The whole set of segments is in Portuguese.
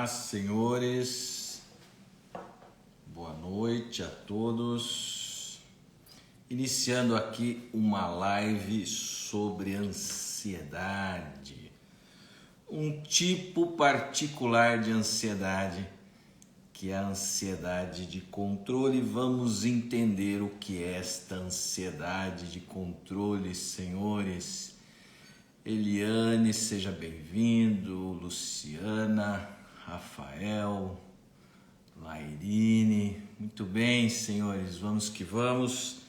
Olá, senhores. Boa noite a todos. Iniciando aqui uma live sobre ansiedade. Um tipo particular de ansiedade, que é a ansiedade de controle. Vamos entender o que é esta ansiedade de controle, senhores. Eliane, seja bem-vindo. Luciana, Rafael, Lairine. Muito bem, senhores, vamos que vamos.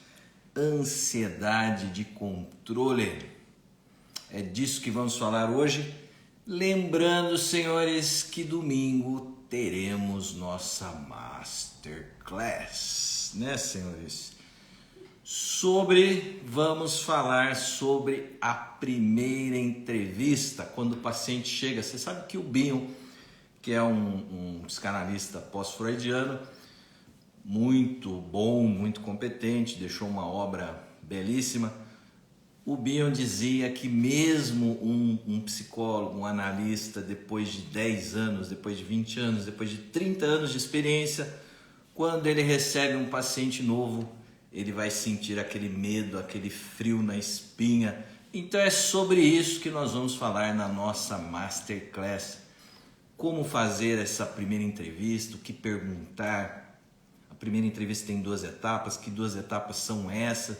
Ansiedade de controle. É disso que vamos falar hoje. Lembrando, senhores, que domingo teremos nossa Masterclass, né, senhores? Vamos falar sobre a primeira entrevista, quando o paciente chega. Você sabe que o Bion, que é um psicanalista pós-freudiano, muito bom, muito competente, deixou uma obra belíssima. O Bion dizia que mesmo um psicólogo, um analista, depois de 10 anos, depois de 20 anos, depois de 30 anos de experiência, quando ele recebe um paciente novo, ele vai sentir aquele medo, aquele frio na espinha. Então é sobre isso que nós vamos falar na nossa Masterclass. Como fazer essa primeira entrevista, o que perguntar. A primeira entrevista tem 2 etapas, que 2 etapas são essas?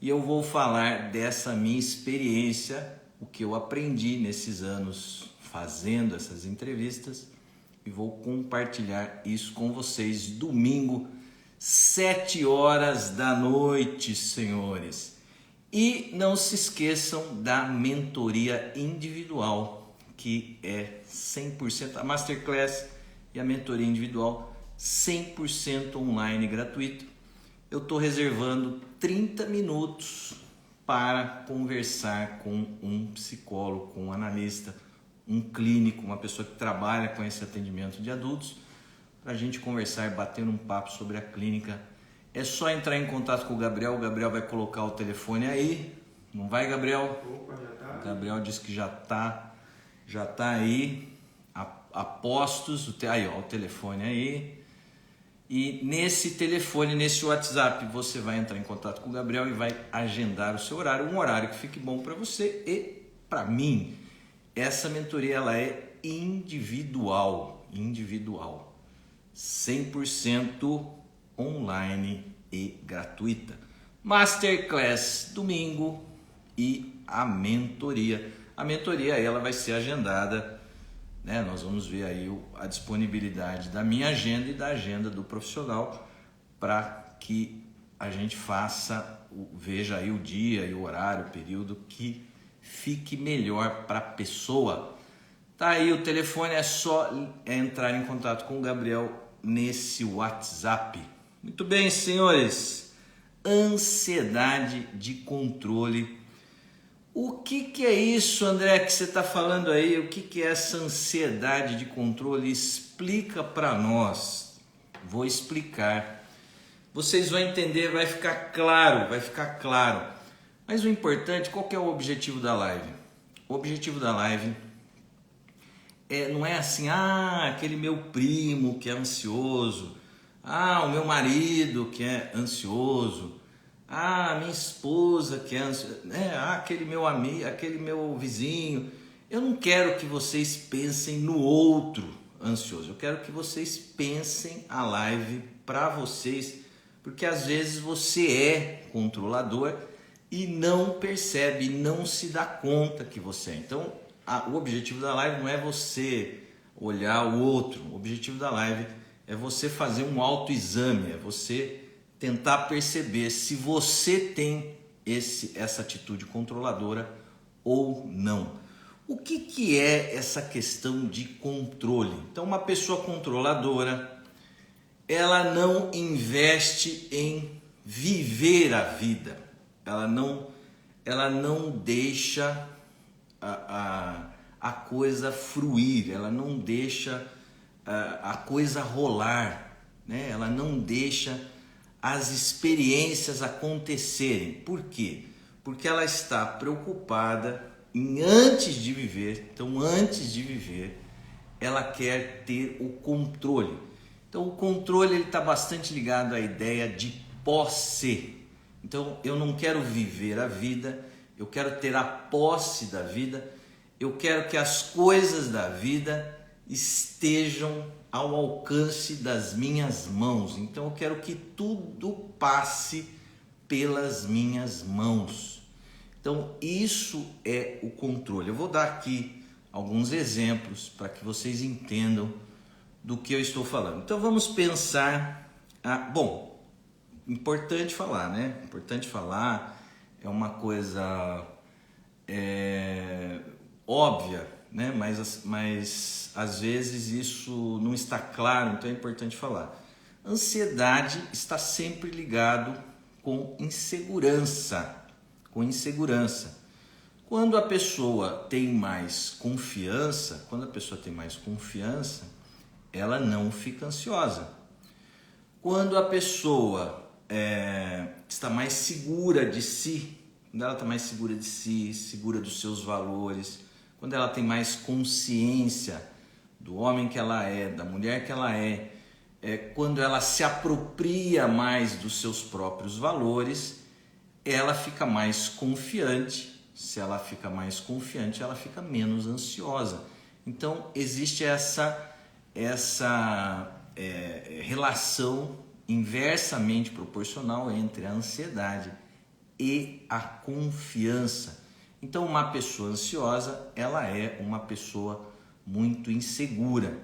E eu vou falar dessa minha experiência, o que eu aprendi nesses anos fazendo essas entrevistas, e vou compartilhar isso com vocês domingo, 7 horas da noite, senhores. E não se esqueçam da mentoria individual, que é 100%, a Masterclass e a mentoria individual 100% online, gratuito. Eu estou reservando 30 minutos para conversar com um psicólogo, com um analista, um clínico, uma pessoa que trabalha com esse atendimento de adultos, para a gente conversar e bater um papo sobre a clínica. É só entrar em contato com o Gabriel vai colocar o telefone aí. Não vai, Gabriel? Opa, já tá. O Gabriel disse que já tá aí, a postos, aí ó, o telefone aí. E nesse telefone, nesse WhatsApp, você vai entrar em contato com o Gabriel e vai agendar o seu horário, um horário que fique bom para você e para mim. Essa mentoria ela é individual, 100% online e gratuita. Masterclass domingo e a mentoria. A mentoria ela vai ser agendada, né? Nós vamos ver aí a disponibilidade da minha agenda e da agenda do profissional para que a gente veja aí o dia e o horário, o período que fique melhor para a pessoa. Tá aí o telefone, é só entrar em contato com o Gabriel nesse WhatsApp. Muito bem, senhores. Ansiedade de controle. O que é isso, André, que você está falando aí? O que é essa ansiedade de controle? Explica para nós. Vou explicar. Vocês vão entender, vai ficar claro. Mas o importante, qual que é o objetivo da live? O objetivo da live não é assim, aquele meu primo que é ansioso, o meu marido que é ansioso, minha esposa que é ansiosa, aquele meu amigo, aquele meu vizinho. Eu não quero que vocês pensem no outro ansioso, eu quero que vocês pensem a live para vocês, porque às vezes você é controlador e não percebe, não se dá conta que você é. Então, o objetivo da live não é você olhar o outro. O objetivo da live é você fazer um autoexame, é você tentar perceber se você tem essa atitude controladora ou não. O que é essa questão de controle? Então, uma pessoa controladora, ela não investe em viver a vida. Ela não deixa a coisa fruir, ela não deixa a coisa rolar, né? Ela não deixa as experiências acontecerem. Por quê? Porque ela está preocupada em antes de viver. Então, antes de viver, ela quer ter o controle. Então o controle está bastante ligado à ideia de posse. Então eu não quero viver a vida, eu quero ter a posse da vida, eu quero que as coisas da vida estejam ao alcance das minhas mãos. Então eu quero que tudo passe pelas minhas mãos. Então isso é o controle. Eu vou dar aqui alguns exemplos para que vocês entendam do que eu estou falando. Então vamos pensar, importante falar, né? Importante falar, é uma coisa óbvia, né? Mas às vezes isso não está claro, então é importante falar. Ansiedade está sempre ligado com insegurança, Quando a pessoa tem mais confiança, ela não fica ansiosa. Quando a pessoa está mais segura de si, segura dos seus valores, quando ela tem mais consciência do homem que ela é, da mulher que ela quando ela se apropria mais dos seus próprios valores, ela fica mais confiante. Se ela fica mais confiante, ela fica menos ansiosa. Então existe essa relação inversamente proporcional entre a ansiedade e a confiança. Então uma pessoa ansiosa, ela é uma pessoa muito insegura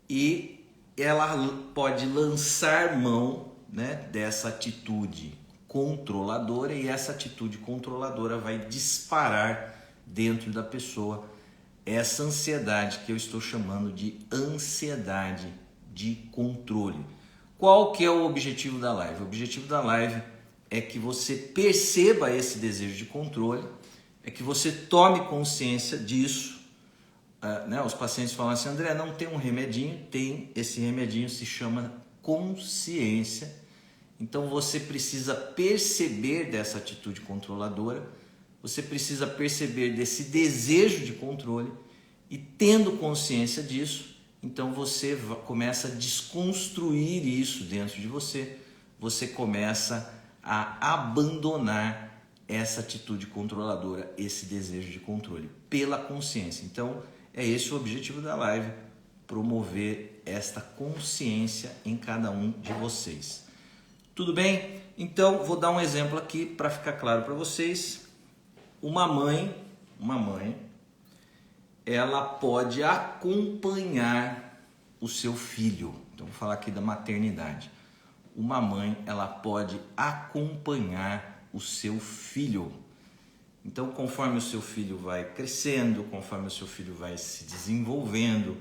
e ela pode lançar mão, né, dessa atitude controladora, e essa atitude controladora vai disparar dentro da pessoa essa ansiedade que eu estou chamando de ansiedade de controle. Qual que é o objetivo da live? O objetivo da live é que você perceba esse desejo de controle, é que você tome consciência disso. Os pacientes falam assim: André, não tem um remedinho? Tem, esse remedinho se chama consciência. Então você precisa perceber dessa atitude controladora, você precisa perceber desse desejo de controle, e tendo consciência disso, então você começa a desconstruir isso dentro de você, você começa a abandonar essa atitude controladora, esse desejo de controle, pela consciência. Então é esse o objetivo da live, promover esta consciência em cada um de vocês. Tudo bem? Então vou dar um exemplo aqui para ficar claro para vocês. Uma mãe, ela pode acompanhar o seu filho. Então vou falar aqui da maternidade. Uma mãe, ela pode acompanhar o seu filho. Então, conforme o seu filho vai crescendo, conforme o seu filho vai se desenvolvendo,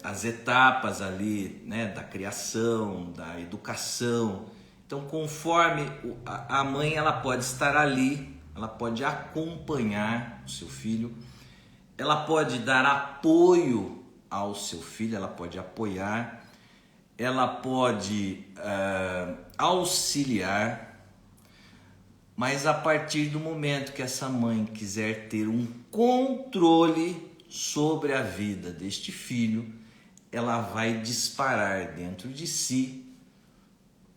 as etapas ali, né, da criação, da educação. Então, conforme a mãe, ela pode estar ali, ela pode acompanhar o seu filho, ela pode dar apoio ao seu filho, ela pode apoiar, ela pode auxiliar, mas a partir do momento que essa mãe quiser ter um controle sobre a vida deste filho, ela vai disparar dentro de si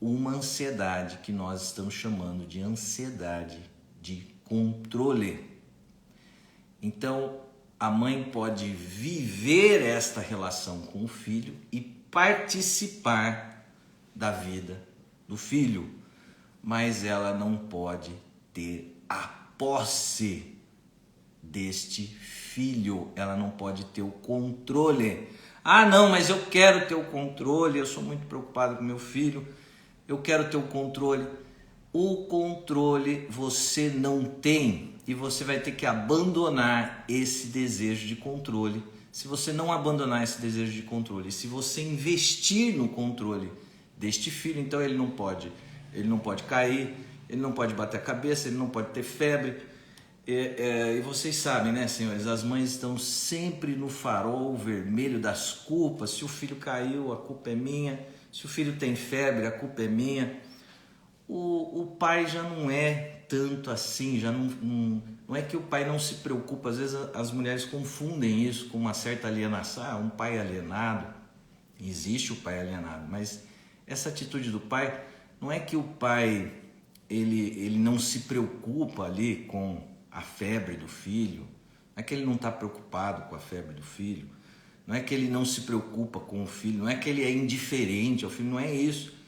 uma ansiedade que nós estamos chamando de ansiedade de controle. Então, a mãe pode viver esta relação com o filho e participar da vida do filho, mas ela não pode ter a posse deste filho, ela não pode ter o controle. Ah, não, mas eu quero ter o controle, eu sou muito preocupado com meu filho, eu quero ter o controle. O controle você não tem, e você vai ter que abandonar esse desejo de controle. Se você não abandonar esse desejo de controle, se você investir no controle deste filho, então ele não pode cair, ele não pode bater a cabeça, ele não pode ter febre. E vocês sabem, né, senhores, as mães estão sempre no farol vermelho das culpas. Se o filho caiu, a culpa é minha. Se o filho tem febre, a culpa é minha. o pai já não é tanto assim, já não é que o pai não se preocupa. Às vezes as mulheres confundem isso com uma certa alienação, um pai alienado. Existe o pai alienado, mas essa atitude do pai não é que o pai ele não se preocupa ali com a febre do filho, não é que ele não está preocupado com a febre do filho, não é que ele não se preocupa com o filho, não é que ele é indiferente ao filho, não é isso.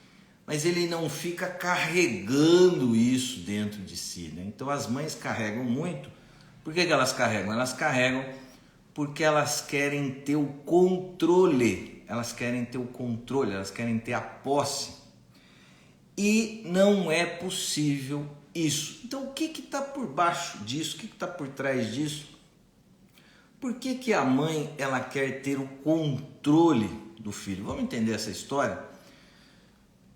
Mas ele não fica carregando isso dentro de si, né? Então as mães carregam muito. Por que elas carregam? Elas carregam porque elas querem ter o controle, elas querem ter o controle, elas querem ter a posse. E não é possível isso. Então o que está por baixo disso? O que está por trás disso? Por que a mãe ela quer ter o controle do filho? Vamos entender essa história?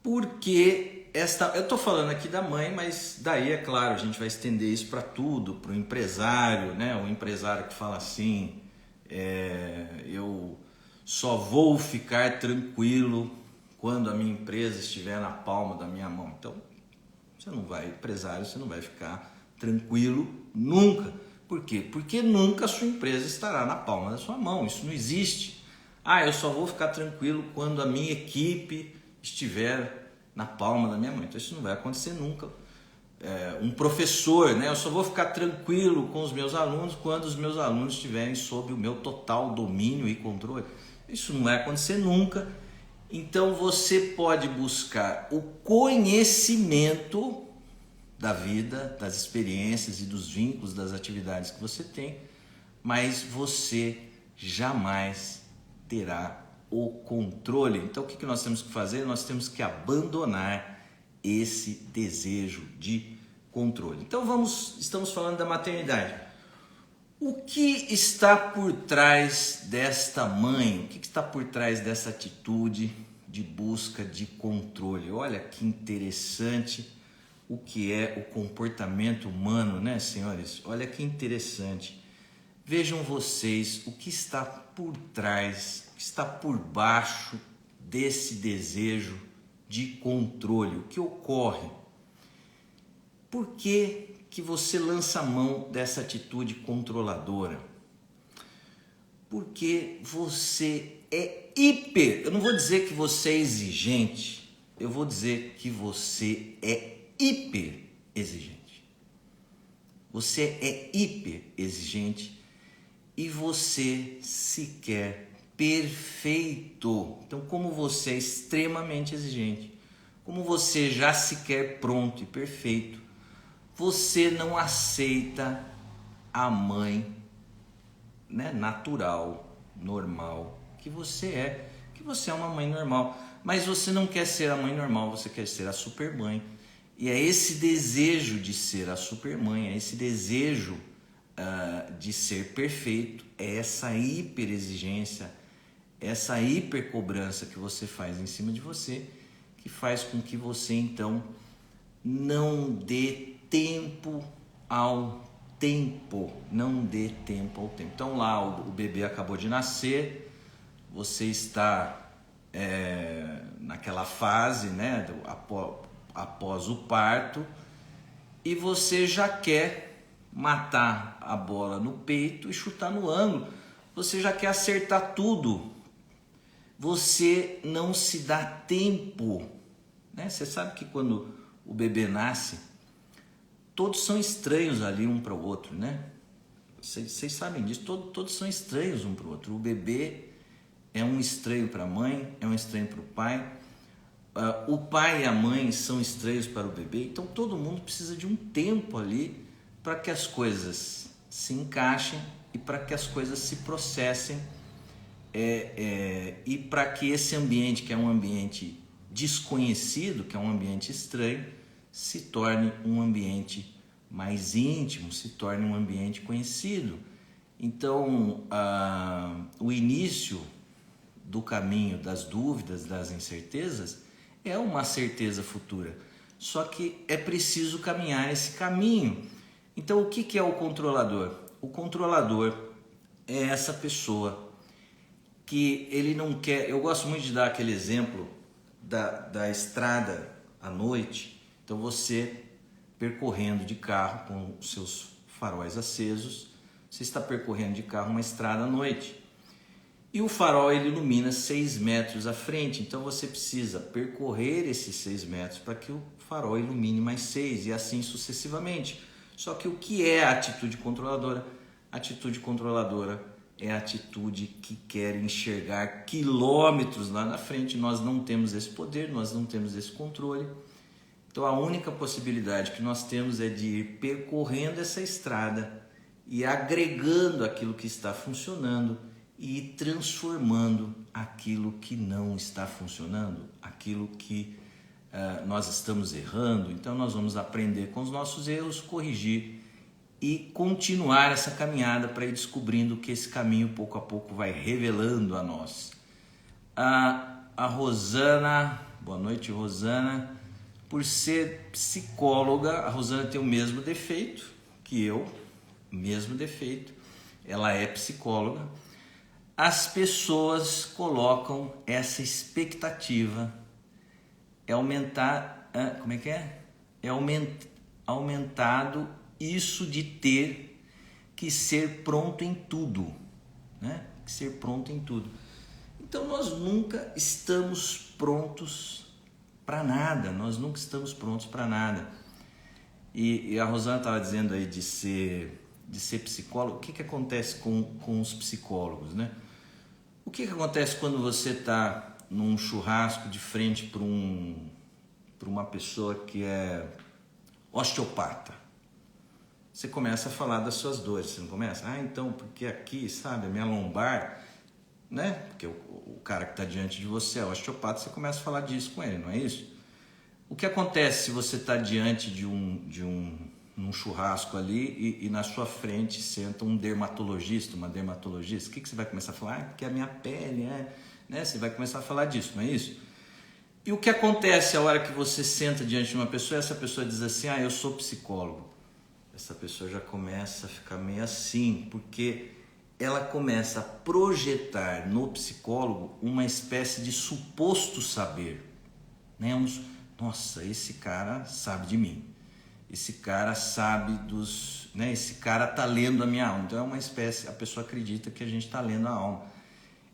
Porque eu estou falando aqui da mãe, mas daí, é claro, a gente vai estender isso para tudo, para o empresário, né? O empresário que fala assim, eu só vou ficar tranquilo quando a minha empresa estiver na palma da minha mão. Então, você não vai, empresário, você não vai ficar tranquilo nunca. Por quê? Porque nunca a sua empresa estará na palma da sua mão, isso não existe. Eu só vou ficar tranquilo quando a minha equipe estiver na palma da minha mão. Então isso não vai acontecer nunca. Um professor, né? Eu só vou ficar tranquilo com os meus alunos quando os meus alunos estiverem sob o meu total domínio e controle. Isso não vai acontecer nunca. Então você pode buscar o conhecimento da vida, das experiências e dos vínculos das atividades que você tem, mas você jamais terá o controle. Então o que nós temos que fazer? Nós temos que abandonar esse desejo de controle. Então estamos falando da maternidade. O que está por trás desta mãe? O que está por trás dessa atitude de busca de controle? Olha que interessante o que é o comportamento humano, né, senhores? Olha que interessante. Vejam vocês o que está por trás, o que está por baixo desse desejo de controle. O que ocorre? Por que você lança a mão dessa atitude controladora? Porque você é eu não vou dizer que você é exigente, eu vou dizer que você é hiper exigente. Você é hiper exigente e você se quer perfeito. Então, como você é extremamente exigente, como você já se quer pronto e perfeito, você não aceita a mãe, né, natural, normal, que você é uma mãe normal. Mas você não quer ser a mãe normal, você quer ser a supermãe. E é esse desejo de ser a supermãe, é esse desejo de ser perfeito, é essa hiperexigência, essa hipercobrança que você faz em cima de você, que faz com que você então não dê tempo ao tempo, não dê tempo ao tempo. Então lá o bebê acabou de nascer, você está naquela fase, né, após o parto, e você já quer matar a bola no peito e chutar no ângulo, você já quer acertar tudo, você não se dá tempo, né? Você sabe que quando o bebê nasce, todos são estranhos ali um para o outro, né? Vocês sabem disso, todos são estranhos um para o outro. O bebê é um estranho para a mãe, é um estranho para o pai. O pai e a mãe são estranhos para o bebê, então todo mundo precisa de um tempo ali para que as coisas se encaixem e para que as coisas se processem e para que esse ambiente, que é um ambiente desconhecido, que é um ambiente estranho, se torne um ambiente mais íntimo, se torne um ambiente conhecido. Então, o início do caminho das dúvidas, das incertezas, é uma certeza futura. Só que é preciso caminhar esse caminho. Então, o que é o controlador? O controlador é essa pessoa que ele não quer... Eu gosto muito de dar aquele exemplo da estrada à noite, Então você percorrendo de carro com os seus faróis acesos, você está percorrendo de carro uma estrada à noite. E o farol ele ilumina 6 metros à frente, então você precisa percorrer esses 6 metros para que o farol ilumine mais 6 e assim sucessivamente. Só que o que é a atitude controladora? A atitude controladora é a atitude que quer enxergar quilômetros lá na frente. Nós não temos esse poder, nós não temos esse controle. Então a única possibilidade que nós temos é de ir percorrendo essa estrada e agregando aquilo que está funcionando e transformando aquilo que não está funcionando, aquilo que nós estamos errando. Então nós vamos aprender com os nossos erros, corrigir e continuar essa caminhada para ir descobrindo que esse caminho pouco a pouco vai revelando a nós. A Rosana, boa noite Rosana, por ser psicóloga, a Rosana tem o mesmo defeito que eu, mesmo defeito, ela é psicóloga. As pessoas colocam essa expectativa, é aumentar, como é que é? É aumentado isso de ter que ser pronto em tudo, né? Que ser pronto em tudo. Então nós nunca estamos prontos para nada, nós nunca estamos prontos para nada. E a Rosana estava dizendo aí de ser psicólogo. O que acontece com os psicólogos, né? O que acontece quando você está num churrasco de frente para uma pessoa que é osteopata? Você começa a falar das suas dores, você não começa? Então, porque aqui, sabe, a minha lombar, né? Porque o cara que está diante de você é osteopata, você começa a falar disso com ele, não é isso? O que acontece se você está diante de um churrasco ali e na sua frente senta um dermatologista, uma dermatologista? O que você vai começar a falar? Porque a minha pele né? Você vai começar a falar disso, não é isso? E o que acontece a hora que você senta diante de uma pessoa, essa pessoa diz assim, eu sou psicólogo. Essa pessoa já começa a ficar meio assim, porque ela começa a projetar no psicólogo uma espécie de suposto saber, né? Nossa, esse cara sabe de mim, esse cara sabe né? Esse cara tá lendo a minha alma. Então é uma espécie, a pessoa acredita que a gente está lendo a alma.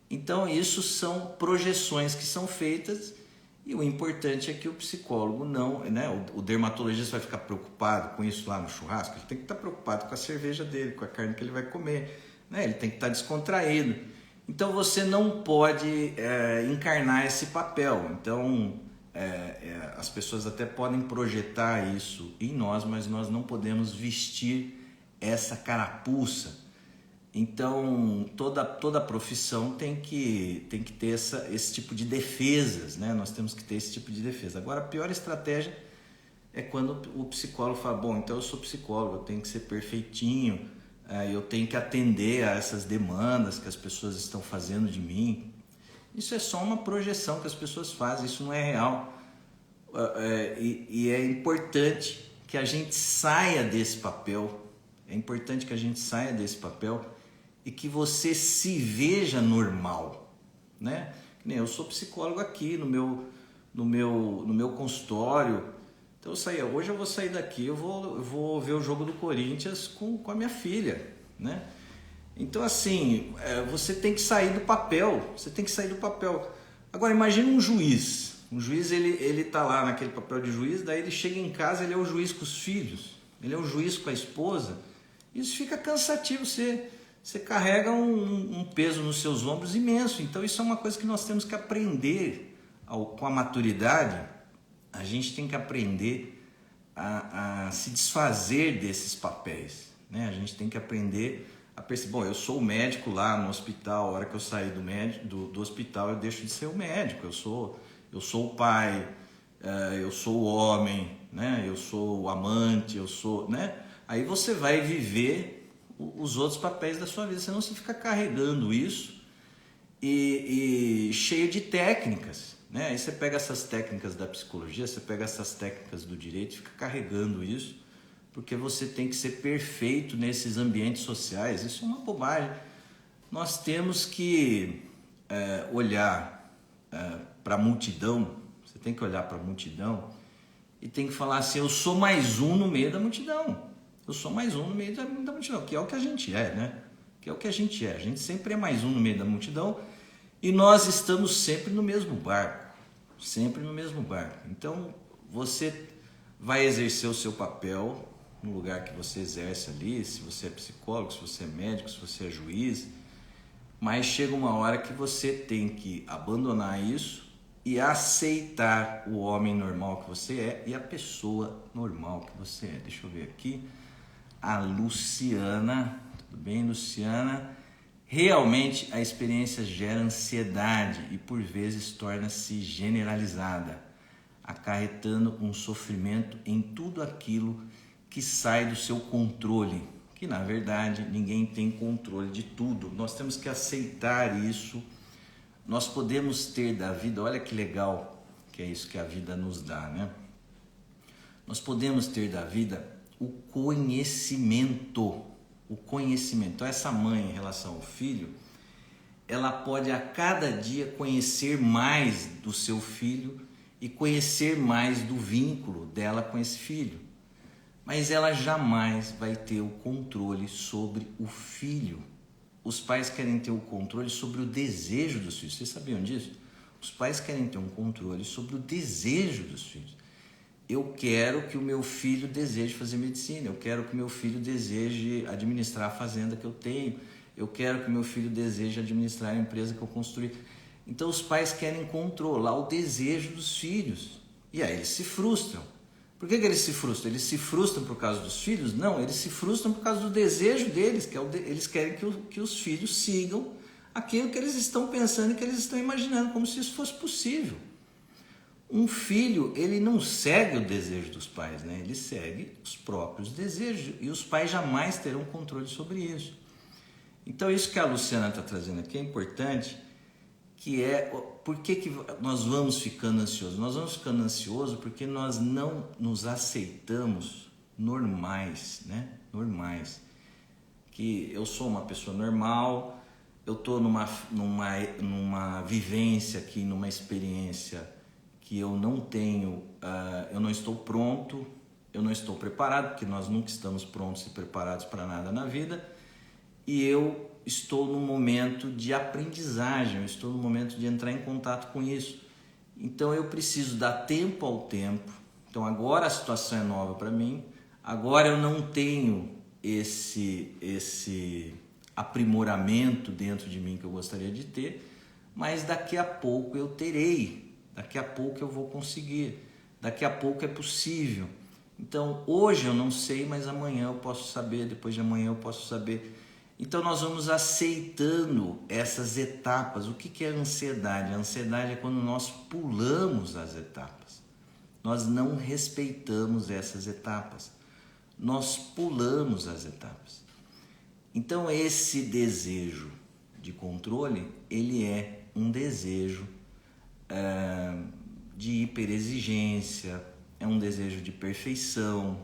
Então isso são projeções que são feitas. E o importante é que o psicólogo não, né? O dermatologista vai ficar preocupado com isso lá no churrasco. Ele tem que estar preocupado com a cerveja dele, com a carne que ele vai comer, né? Ele tem que estar descontraído. Então você não pode encarnar esse papel. Então as pessoas até podem projetar isso em nós, mas nós não podemos vestir essa carapuça. Então toda profissão tem que ter esse tipo de defesas, né? Nós temos que ter esse tipo de defesa. Agora a pior estratégia é quando o psicólogo fala, bom, então eu sou psicólogo, eu tenho que ser perfeitinho, eu tenho que atender a essas demandas que as pessoas estão fazendo de mim. Isso é só uma projeção que as pessoas fazem, isso não é real. E é importante que a gente saia desse papel, e que você se veja normal, né? Eu sou psicólogo aqui no meu consultório. Então hoje eu vou sair daqui, eu vou ver o jogo do Corinthians com a minha filha, né? Então assim, você tem que sair do papel, Agora imagina um juiz ele tá lá naquele papel de juiz, daí ele chega em casa, ele é o juiz com os filhos, ele é o juiz com a esposa. Isso fica cansativo, você carrega um peso nos seus ombros imenso. Então isso é uma coisa que nós temos que aprender com a maturidade. A gente tem que aprender a se desfazer desses papéis, né? A gente tem que aprender a perceber, bom, eu sou o médico lá no hospital, a hora que eu sair do hospital eu deixo de ser o médico, eu sou o pai, eu sou o homem, né? Eu sou o amante, né? Aí você vai viver os outros papéis da sua vida, senão você fica carregando isso e cheio de técnicas, né? Aí você pega essas técnicas da psicologia, você pega essas técnicas do direito e fica carregando isso, porque você tem que ser perfeito nesses ambientes sociais. Isso é uma bobagem. Nós temos que olhar para a multidão, você tem que olhar para a multidão e tem que falar assim: eu sou mais um no meio da multidão. Eu sou mais um no meio da multidão, que é o que a gente é, né? Que é o que a gente é. A gente sempre é mais um no meio da multidão e nós estamos sempre no mesmo barco. Sempre no mesmo barco. Então, você vai exercer o seu papel no lugar que você exerce ali, se você é psicólogo, se você é médico, se você é juiz, mas chega uma hora que você tem que abandonar isso e aceitar o homem normal que você é e a pessoa normal que você é. Deixa eu ver aqui. A Luciana, tudo bem, Luciana? Realmente a experiência gera ansiedade e por vezes torna-se generalizada, acarretando um sofrimento em tudo aquilo que sai do seu controle, que na verdade ninguém tem controle de tudo. Nós temos que aceitar isso. Nós podemos ter da vida, olha que legal que é isso que a vida nos dá, né? Nós podemos ter da vida o conhecimento. O conhecimento. Então essa mãe em relação ao filho, ela pode a cada dia conhecer mais do seu filho e conhecer mais do vínculo dela com esse filho. Mas ela jamais vai ter o controle sobre o filho. Os pais querem ter o controle sobre o desejo dos filhos. Vocês sabiam disso? Os pais querem ter um controle sobre o desejo dos filhos. Eu quero que o meu filho deseje fazer medicina, eu quero que o meu filho deseje administrar a fazenda que eu tenho, eu quero que o meu filho deseje administrar a empresa que eu construí. Então os pais querem controlar o desejo dos filhos e aí eles se frustram. Por que eles se frustram? Eles se frustram por causa dos filhos? Não, eles se frustram por causa do desejo deles, que eles querem que os filhos sigam aquilo que eles estão pensando e que eles estão imaginando, como se isso fosse possível. Um filho, ele não segue o desejo dos pais, né? Ele segue os próprios desejos e os pais jamais terão controle sobre isso. Então isso que a Luciana está trazendo aqui é importante, que é por que nós vamos ficando ansiosos? Nós vamos ficando ansiosos porque nós não nos aceitamos normais, né? Normais. Que eu sou uma pessoa normal, eu estou numa vivência aqui, numa experiência que eu não tenho, eu não estou pronto, eu não estou preparado, porque nós nunca estamos prontos e preparados para nada na vida, e eu estou num momento de aprendizagem, eu estou no momento de entrar em contato com isso. Então eu preciso dar tempo ao tempo. Então agora a situação é nova para mim, agora eu não tenho esse aprimoramento dentro de mim que eu gostaria de ter, mas daqui a pouco eu terei. Daqui a pouco eu vou conseguir, daqui a pouco é possível. Então hoje eu não sei, mas amanhã eu posso saber, depois de amanhã eu posso saber. Então nós vamos aceitando essas etapas. O que é a ansiedade? A ansiedade é quando nós pulamos as etapas. Nós não respeitamos essas etapas. Nós pulamos as etapas. Então esse desejo de controle, ele é um desejo de hiperexigência, é um desejo de perfeição.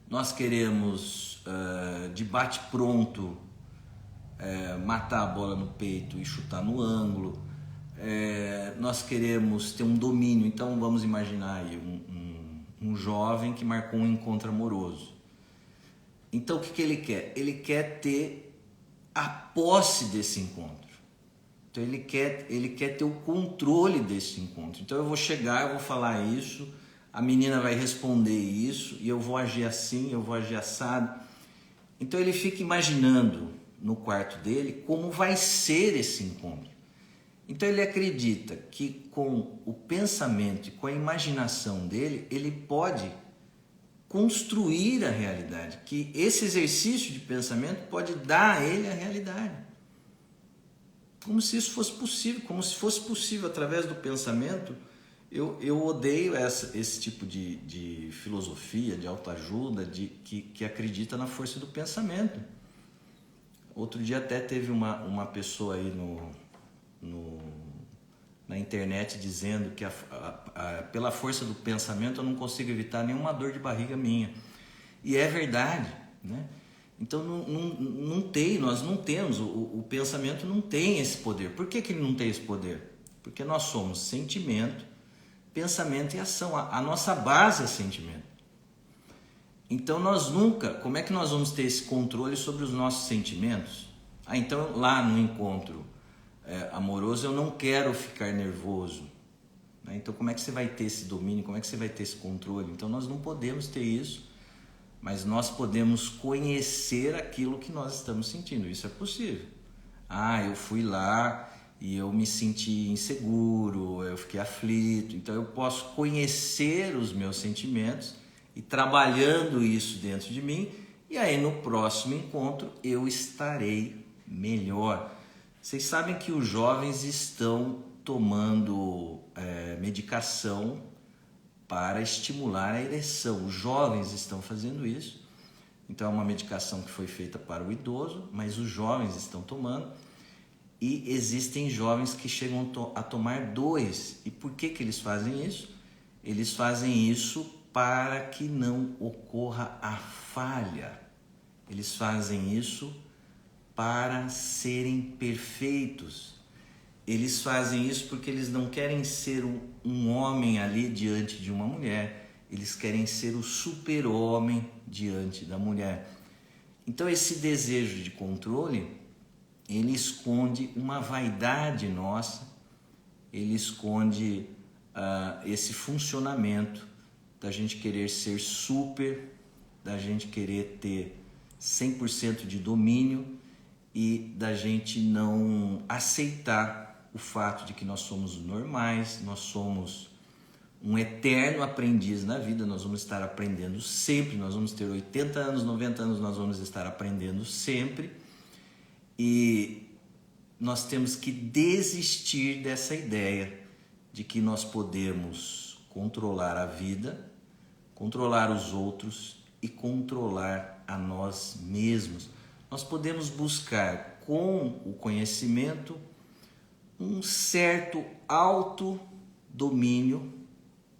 Nós queremos de bate-pronto matar a bola no peito e chutar no ângulo. Nós queremos ter um domínio. Então vamos imaginar aí um jovem que marcou um encontro amoroso. Então o que ele quer? Ele quer ter a posse desse encontro. Então ele quer ter o controle desse encontro. Então eu vou chegar, eu vou falar isso, a menina vai responder isso e eu vou agir assim, eu vou agir assado. Então ele fica imaginando no quarto dele como vai ser esse encontro. Então ele acredita que com o pensamento e com a imaginação dele, ele pode construir a realidade, que esse exercício de pensamento pode dar a ele a realidade. Como se isso fosse possível, como se fosse possível através do pensamento. Eu odeio esse tipo de filosofia, de autoajuda, que acredita na força do pensamento. Outro dia até teve uma pessoa aí na internet dizendo que pela força do pensamento eu não consigo evitar nenhuma dor de barriga minha. E é verdade, né? Então nós não temos, o pensamento não tem esse poder. Por que ele não tem esse poder? Porque nós somos sentimento, pensamento e ação. A nossa base é sentimento. Então nós nunca, como é que nós vamos ter esse controle sobre os nossos sentimentos? Então lá no encontro amoroso eu não quero ficar nervoso. Então como é que você vai ter esse domínio, como é que você vai ter esse controle? Então nós não podemos ter isso, mas nós podemos conhecer aquilo que nós estamos sentindo, isso é possível. Eu fui lá e eu me senti inseguro, eu fiquei aflito, então eu posso conhecer os meus sentimentos e trabalhando isso dentro de mim, e aí no próximo encontro eu estarei melhor. Vocês sabem que os jovens estão tomando medicação para estimular a ereção. Os jovens estão fazendo isso. Então é uma medicação que foi feita para o idoso, mas os jovens estão tomando. E existem jovens que chegam a tomar 2. E por que eles fazem isso? Eles fazem isso para que não ocorra a falha. Eles fazem isso para serem perfeitos. Eles fazem isso porque eles não querem ser um homem ali diante de uma mulher. Eles querem ser o super-homem diante da mulher. Então esse desejo de controle, ele esconde uma vaidade nossa, ele esconde esse funcionamento da gente querer ser super, da gente querer ter 100% de domínio e da gente não aceitar o fato de que nós somos normais, nós somos um eterno aprendiz na vida, nós vamos estar aprendendo sempre, nós vamos ter 80 anos, 90 anos, nós vamos estar aprendendo sempre, e nós temos que desistir dessa ideia de que nós podemos controlar a vida, controlar os outros e controlar a nós mesmos. Nós podemos buscar com o conhecimento um certo autodomínio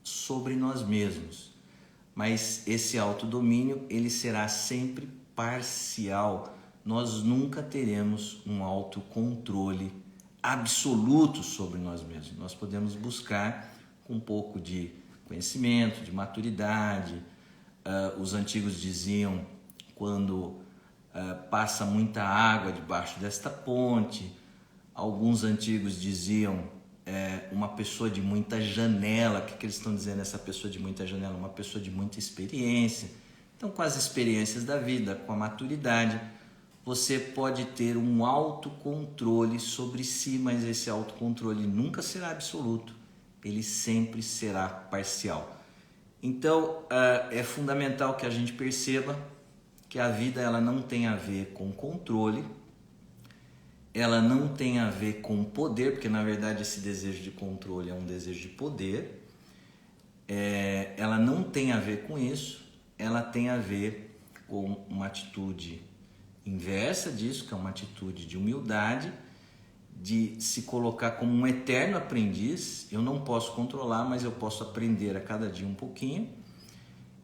sobre nós mesmos, mas esse autodomínio ele será sempre parcial. Nós nunca teremos um autocontrole absoluto sobre nós mesmos. Nós podemos buscar com um pouco de conhecimento, de maturidade. Os antigos diziam, quando passa muita água debaixo desta ponte. Alguns antigos diziam uma pessoa de muita janela. O que eles estão dizendo, essa pessoa de muita janela? Uma pessoa de muita experiência. Então, com as experiências da vida, com a maturidade, você pode ter um autocontrole sobre si, mas esse autocontrole nunca será absoluto, ele sempre será parcial. Então, é fundamental que a gente perceba que a vida ela não tem a ver com controle, ela não tem a ver com poder, porque na verdade esse desejo de controle é um desejo de poder. Ela não tem a ver com isso, ela tem a ver com uma atitude inversa disso, que é uma atitude de humildade, de se colocar como um eterno aprendiz. Eu não posso controlar, mas eu posso aprender a cada dia um pouquinho.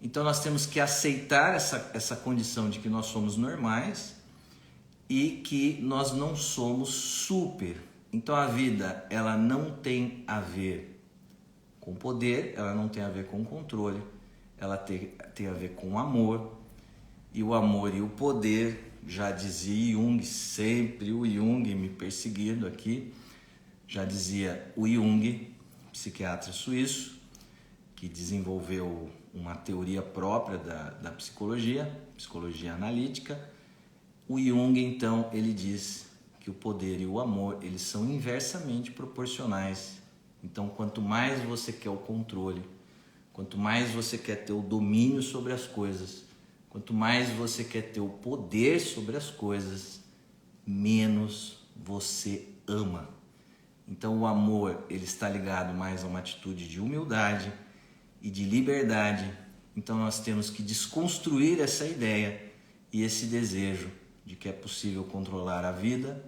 Então nós temos que aceitar essa condição de que nós somos normais e que nós não somos super. Então a vida ela não tem a ver com poder, ela não tem a ver com controle, ela tem a ver com amor. E o amor e o poder, já dizia Jung, sempre o Jung me perseguindo aqui, já dizia o Jung, psiquiatra suíço, que desenvolveu uma teoria própria da psicologia analítica. O Jung, então, ele diz que o poder e o amor, eles são inversamente proporcionais. Então, quanto mais você quer o controle, quanto mais você quer ter o domínio sobre as coisas, quanto mais você quer ter o poder sobre as coisas, menos você ama. Então, o amor, ele está ligado mais a uma atitude de humildade e de liberdade. Então nós temos que desconstruir essa ideia e esse desejo de que é possível controlar a vida,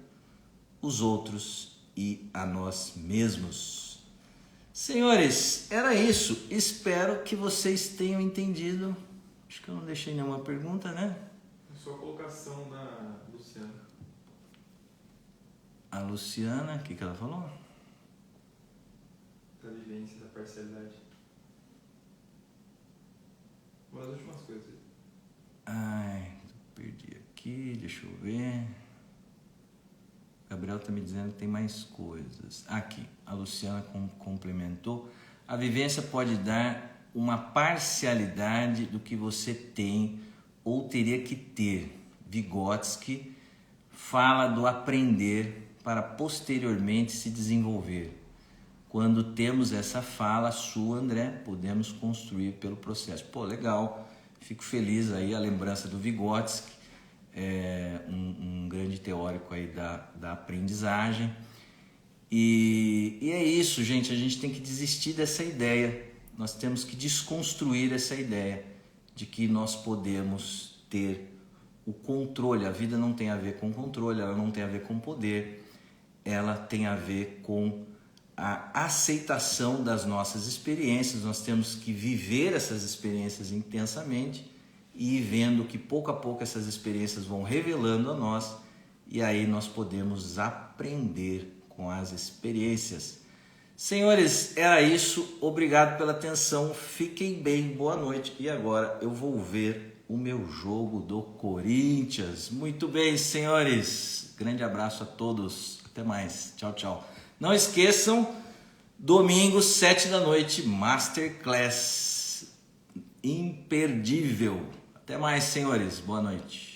os outros e a nós mesmos. Senhores, era isso. Espero que vocês tenham entendido. Acho que eu não deixei nenhuma pergunta, né? Só a colocação da Luciana. A Luciana, o que ela falou? da vivência, da parcialidade. Uma das últimas coisas. Ai, perdi aqui, deixa eu ver. Gabriel está me dizendo que tem mais coisas. Aqui, a Luciana complementou. A vivência pode dar uma parcialidade do que você tem ou teria que ter. Vygotsky fala do aprender para posteriormente se desenvolver. Quando temos essa fala sua, André, podemos construir pelo processo. Pô, legal. Fico feliz aí, a lembrança do Vygotsky, um grande teórico aí da aprendizagem. E é isso, gente, a gente tem que desistir dessa ideia. Nós temos que desconstruir essa ideia de que nós podemos ter o controle. A vida não tem a ver com controle, ela não tem a ver com poder, ela tem a ver com a aceitação das nossas experiências. Nós temos que viver essas experiências intensamente e ir vendo que pouco a pouco essas experiências vão revelando a nós, e aí nós podemos aprender com as experiências. Senhores, era isso. Obrigado pela atenção. Fiquem bem. Boa noite. E agora eu vou ver o meu jogo do Corinthians. Muito bem, senhores. Grande abraço a todos. Até mais. Tchau, tchau. Não esqueçam, domingo, 7 da noite, Masterclass imperdível. Até mais, senhores. Boa noite.